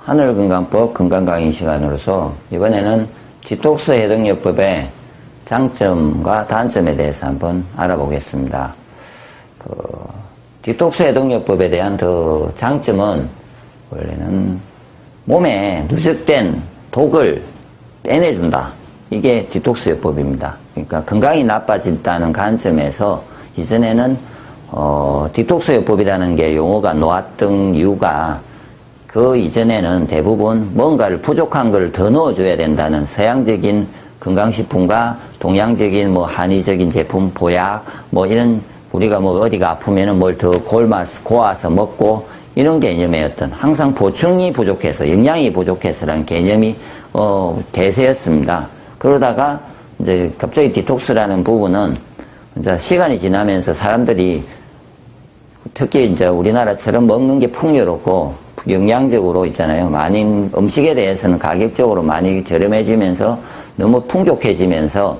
하늘건강법 건강강의 시간으로서 이번에는 디톡스 해독요법의 장점과 단점에 대해서 한번 알아보겠습니다. 디톡스 해독요법에 대한 장점은 원래는 몸에 누적된 독을 빼내준다. 이게 디톡스 요법입니다. 그러니까 건강이 나빠진다는 관점에서 이전에는 디톡스 요법이라는 게 용어가 놓았던 이유가 그 이전에는 대부분 뭔가를 부족한 걸 더 넣어줘야 된다는 서양적인 건강식품과 동양적인 한의적인 제품, 보약, 이런 우리가 어디가 아프면은 뭘 더 고아서 먹고 이런 개념이었던 항상 보충이 부족해서 영양이 부족해서라는 개념이 대세였습니다. 그러다가 이제 갑자기 디톡스라는 부분은 이제 시간이 지나면서 사람들이 특히 이제 우리나라처럼 먹는 게 풍요롭고 영양적으로 있잖아요. 많이 음식에 대해서는 가격적으로 많이 저렴해지면서 너무 풍족해지면서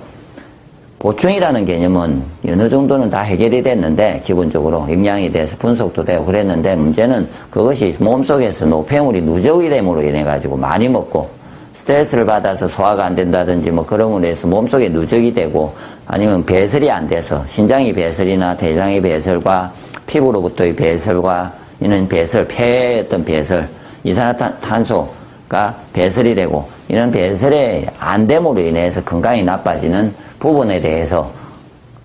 보충이라는 개념은 어느 정도는 다 해결이 됐는데 기본적으로 영양에 대해서 분석도 되고 그랬는데 문제는 그것이 몸속에서 노폐물이 누적이 됨으로 인해 가지고 많이 먹고 스트레스를 받아서 소화가 안 된다든지 그러므로 해서 몸속에 누적이 되고 아니면 배설이 안 돼서 신장의 배설이나 대장의 배설과 피부로부터의 배설과 이런 배설, 폐의 어떤 배설, 이산화탄소가 배설이 되고 이런 배설이 안 됨으로 인해서 건강이 나빠지는 부분에 대해서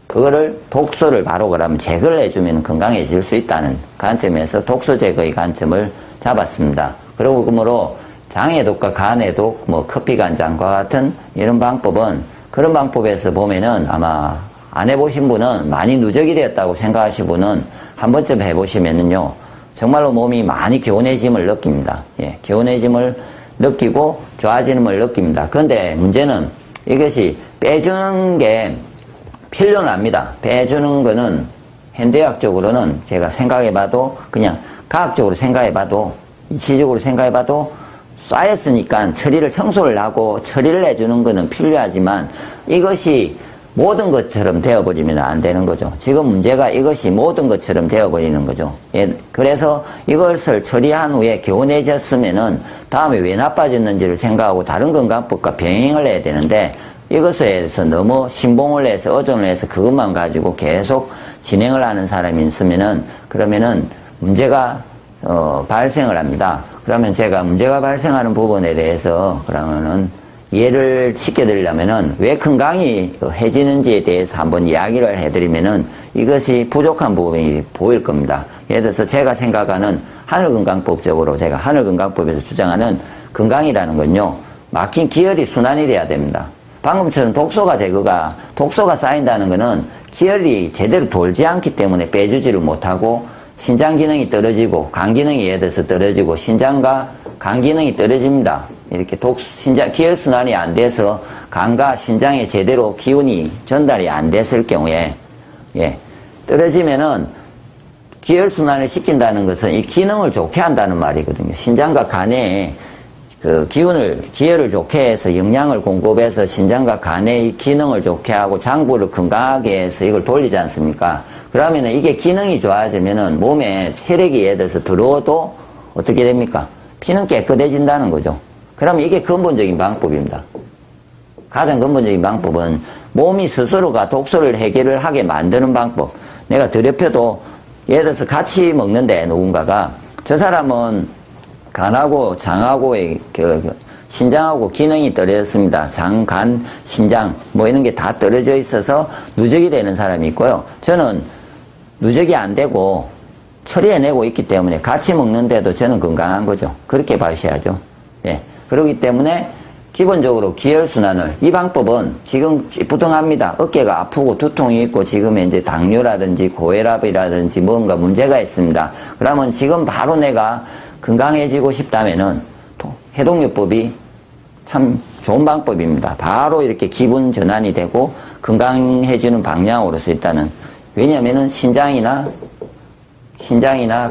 그거를 독소를 바로 그러면 제거를 해주면 건강해질 수 있다는 관점에서 독소 제거의 관점을 잡았습니다. 그리고 그러므로 장해독과 간해독, 커피간장과 같은 이런 방법은 그런 방법에서 보면은 아마 안 해보신 분은 많이 누적이 되었다고 생각하시는 분은 한 번쯤 해보시면은요 정말로 몸이 많이 개운해짐을 느낍니다. 예, 개운해짐을 느끼고 좋아지는 걸 느낍니다. 그런데 문제는 이것이 빼주는 게 필요는 합니다. 빼주는 거는 현대학적으로는 제가 생각해봐도 그냥 과학적으로 생각해봐도 이치적으로 생각해봐도 쌓였으니까 청소를 하고 처리를 해주는 거는 필요하지만 이것이 모든 것처럼 되어버리면 안 되는 거죠. 지금 문제가 이것이 모든 것처럼 되어버리는 거죠. 예, 그래서 이것을 처리한 후에 개운해졌으면은 다음에 왜 나빠졌는지를 생각하고 다른 건강법과 병행을 해야 되는데 이것에 대해서 너무 신봉을 해서 의존을 해서 그것만 가지고 계속 진행을 하는 사람이 있으면은 그러면은 문제가 발생을 합니다. 그러면 제가 문제가 발생하는 부분에 대해서 그러면은 예를 시켜드리려면은 왜 건강이 해지는지에 대해서 한번 이야기를 해드리면은 이것이 부족한 부분이 보일 겁니다. 예를 들어서 제가 생각하는 하늘건강법적으로 제가 하늘건강법에서 주장하는 건강이라는 건요 막힌 기혈이 순환이 돼야 됩니다. 방금처럼 독소가 쌓인다는 거는 기혈이 제대로 돌지 않기 때문에 빼주지를 못하고 신장 기능이 떨어지고 간 기능이 예를 들어서 떨어지고 신장과 간 기능이 떨어집니다. 이렇게 기혈 순환이 안 돼서 간과 신장에 제대로 기운이 전달이 안 됐을 경우에 떨어지면은 기혈 순환을 시킨다는 것은 이 기능을 좋게 한다는 말이거든요. 신장과 간에 기혈을 좋게 해서 영양을 공급해서 신장과 간의 이 기능을 좋게 하고 장부를 건강하게 해서 이걸 돌리지 않습니까? 그러면은 이게 기능이 좋아지면은 몸에 혈액이 예를 들어서 들어도 어떻게 됩니까? 피는 깨끗해진다는 거죠. 그러면 이게 근본적인 방법입니다. 가장 근본적인 방법은 몸이 스스로가 독소를 해결을 하게 만드는 방법. 내가 더럽혀도 예를 들어서 같이 먹는데 누군가가 저 사람은 간하고 장하고의 신장하고 기능이 떨어졌습니다. 장, 간, 신장 이런 게 다 떨어져 있어서 누적이 되는 사람이 있고요. 저는 누적이 안 되고 처리해내고 있기 때문에 같이 먹는데도 저는 건강한 거죠. 그렇게 봐셔야죠. 예. 그렇기 때문에 기본적으로 기혈순환을 이 방법은 지금 부동합니다. 어깨가 아프고 두통이 있고 지금 이제 당뇨라든지 고혈압이라든지 뭔가 문제가 있습니다. 그러면 지금 바로 내가 건강해지고 싶다면은 해독요법이 참 좋은 방법입니다. 바로 이렇게 기분 전환이 되고 건강해지는 방향으로서 일단은 왜냐면은 신장이나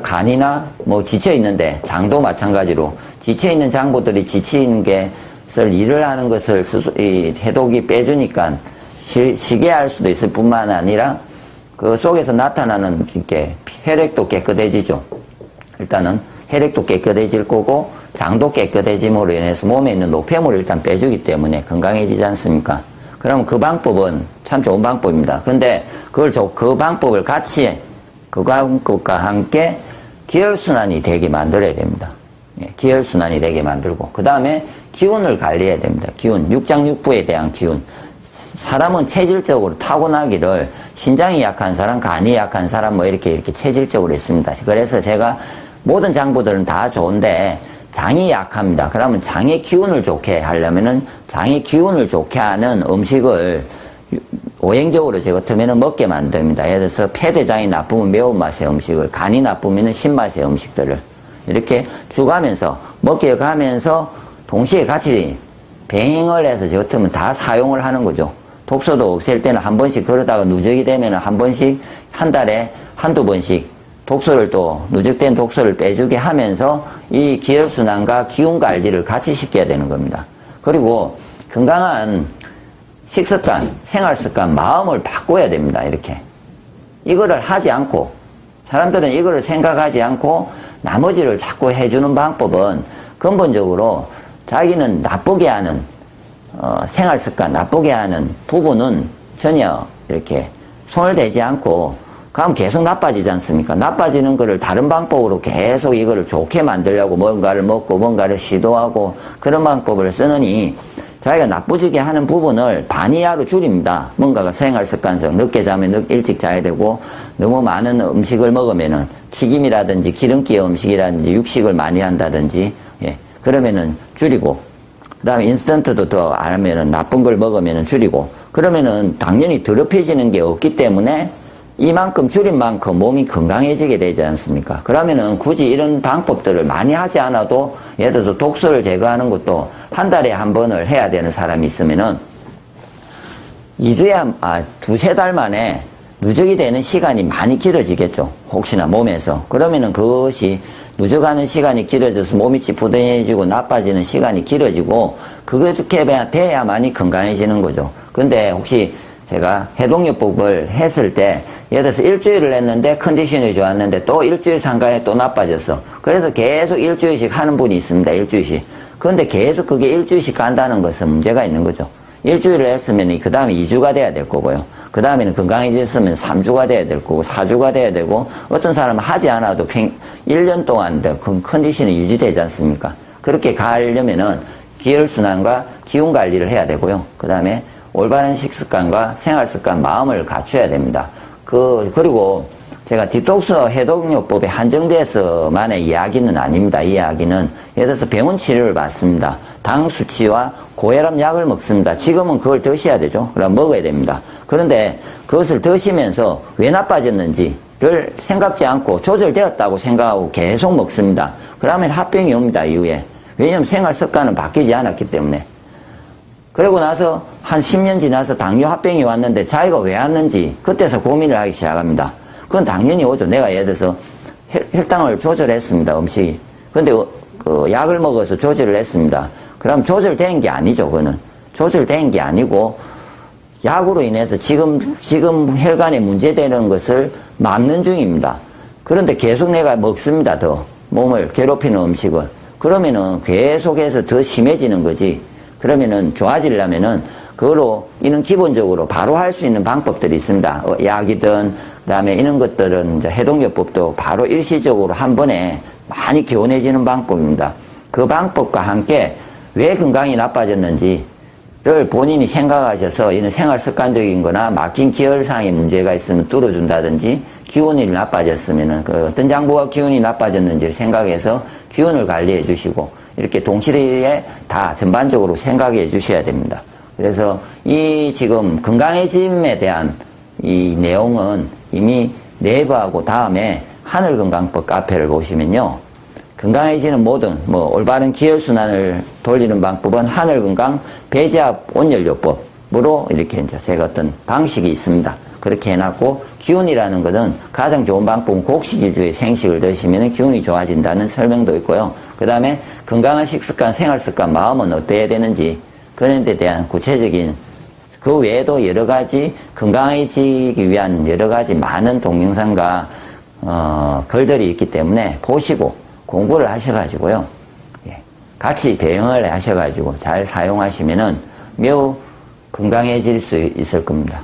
간이나 지쳐있는데 장도 마찬가지로 지쳐있는 장부들이 지치는 것을 일을 하는 것을 이 해독이 빼주니까 쉬게 할 수도 있을 뿐만 아니라 그 속에서 나타나는 이렇게 혈액도 깨끗해지죠. 일단은 혈액도 깨끗해질 거고 장도 깨끗해짐으로 인해서 몸에 있는 노폐물을 일단 빼주기 때문에 건강해지지 않습니까? 그럼 그 방법은 참 좋은 방법입니다. 근데 그 방법을 같이 그 방법과 함께 기혈순환이 되게 만들어야 됩니다. 예, 기혈순환이 되게 만들고 그 다음에 기운을 관리해야 됩니다. 기운, 육장육부에 대한 기운. 사람은 체질적으로 타고나기를 신장이 약한 사람, 간이 약한 사람 뭐 이렇게 체질적으로 있습니다. 그래서 제가 모든 장부들은 다 좋은데 장이 약합니다. 그러면 장의 기운을 좋게 하려면은 장의 기운을 좋게 하는 음식을 오행적으로 제 같으면 먹게 만듭니다. 예를 들어서 폐대장이 나쁘면 매운맛의 음식을, 간이 나쁘면 신맛의 음식들을 이렇게 주가면서 먹게 가면서 동시에 같이 병행을 해서 저 같으면 다 사용을 하는 거죠. 독소도 없앨 때는 한 번씩 그러다가 누적이 되면 한 번씩 한 달에 한두 번씩 독소를 또 누적된 독소를 빼주게 하면서 이 기혈순환과 기운 관리를 같이 시켜야 되는 겁니다. 그리고 건강한 식습관, 생활습관, 마음을 바꿔야 됩니다. 이렇게 이거를 하지 않고 사람들은 이거를 생각하지 않고 나머지를 자꾸 해주는 방법은 근본적으로 자기는 나쁘게 하는 생활습관, 나쁘게 하는 부분은 전혀 이렇게 손을 대지 않고 그럼 계속 나빠지지 않습니까? 나빠지는 거를 다른 방법으로 계속 이거를 좋게 만들려고 뭔가를 먹고 뭔가를 시도하고 그런 방법을 쓰느니 자기가 나쁘지게 하는 부분을 반 이하로 줄입니다. 뭔가가 생활습관성, 늦게 자면 일찍 자야 되고 너무 많은 음식을 먹으면은 튀김이라든지 기름기 음식이라든지 육식을 많이 한다든지 예, 그러면은 줄이고 그 다음에 인스턴트도 더 안 하면은 나쁜 걸 먹으면은 줄이고 그러면은 당연히 더럽혀지는 게 없기 때문에 이만큼 줄인 만큼 몸이 건강해지게 되지 않습니까? 그러면은 굳이 이런 방법들을 많이 하지 않아도 예를 들어서 독소를 제거하는 것도 한 달에 한 번을 해야 되는 사람이 있으면은 2주에 두세 달 만에 누적이 되는 시간이 많이 길어지겠죠. 혹시나 몸에서. 그러면은 그것이 누적하는 시간이 길어져서 몸이 찌푸둥해지고 나빠지는 시간이 길어지고 그렇게 돼야만이 건강해지는 거죠. 근데 혹시 제가 해독요법을 했을 때 예를 들어서 일주일을 했는데 컨디션이 좋았는데 또 일주일 상간에 또 나빠졌어. 그래서 계속 일주일씩 하는 분이 있습니다. 일주일씩. 그런데 계속 그게 일주일씩 간다는 것은 문제가 있는 거죠. 일주일을 했으면 그 다음에 2주가 돼야 될 거고요. 그 다음에는 건강해졌으면 3주가 돼야 될 거고 4주가 돼야 되고 어떤 사람은 하지 않아도 1년 동안 그 컨디션이 유지되지 않습니까? 그렇게 가려면은 기혈순환과 기운 관리를 해야 되고요. 그 다음에 올바른 식습관과 생활습관, 마음을 갖춰야 됩니다. 그리고 제가 디톡스 해독요법에 한정돼서만의 이야기는 아닙니다. 이 이야기는 예를 들어서 병원 치료를 받습니다. 당 수치와 고혈압 약을 먹습니다. 지금은 그걸 드셔야 되죠. 그럼 먹어야 됩니다. 그런데 그것을 드시면서 왜 나빠졌는지를 생각지 않고 조절되었다고 생각하고 계속 먹습니다. 그러면 합병이 옵니다. 이후에. 왜냐하면 생활습관은 바뀌지 않았기 때문에. 그러고 나서 한 10년 지나서 당뇨 합병이 왔는데 자기가 왜 왔는지 그때서 고민을 하기 시작합니다. 그건 당연히 오죠. 내가 예를 들어서 혈당을 조절했습니다. 음식이. 근데 그 약을 먹어서 조절을 했습니다. 그럼 조절된 게 아니죠. 그거는. 조절된 게 아니고 약으로 인해서 지금 혈관에 문제되는 것을 막는 중입니다. 그런데 계속 내가 먹습니다. 더 몸을 괴롭히는 음식을. 그러면은 계속해서 더 심해지는 거지. 그러면은 좋아지려면은 그거로 이는 기본적으로 바로 할 수 있는 방법들이 있습니다. 약이든 그다음에 이런 것들은 이제 해독요법도 바로 일시적으로 한 번에 많이 개운해지는 방법입니다. 그 방법과 함께 왜 건강이 나빠졌는지를 본인이 생각하셔서 이는 생활습관적인 거나 막힌 기혈상의 문제가 있으면 뚫어준다든지 기운이 나빠졌으면은 그 어떤 장부가 기운이 나빠졌는지를 생각해서 기운을 관리해 주시고 이렇게 동시에 다 전반적으로 생각해 주셔야 됩니다. 그래서 이 지금 건강해짐에 대한 이 내용은 이미 내부하고 다음에 하늘건강법 카페를 보시면요. 건강해지는 모든 올바른 기혈순환을 돌리는 방법은 하늘건강 배제압 온열요법으로 이렇게 이제 제가 어떤 방식이 있습니다. 그렇게 해놨고 기운이라는 것은 가장 좋은 방법은 곡식 위주의 생식을 드시면 기운이 좋아진다는 설명도 있고요. 그 다음에 건강한 식습관, 생활습관, 마음은 어때야 되는지 그런 데 대한 구체적인 그 외에도 여러 가지 건강해지기 위한 여러 가지 많은 동영상과 글들이 있기 때문에 보시고 공부를 하셔가지고요. 예, 같이 배영을 하셔가지고 잘 사용하시면은 매우 건강해질 수 있을 겁니다.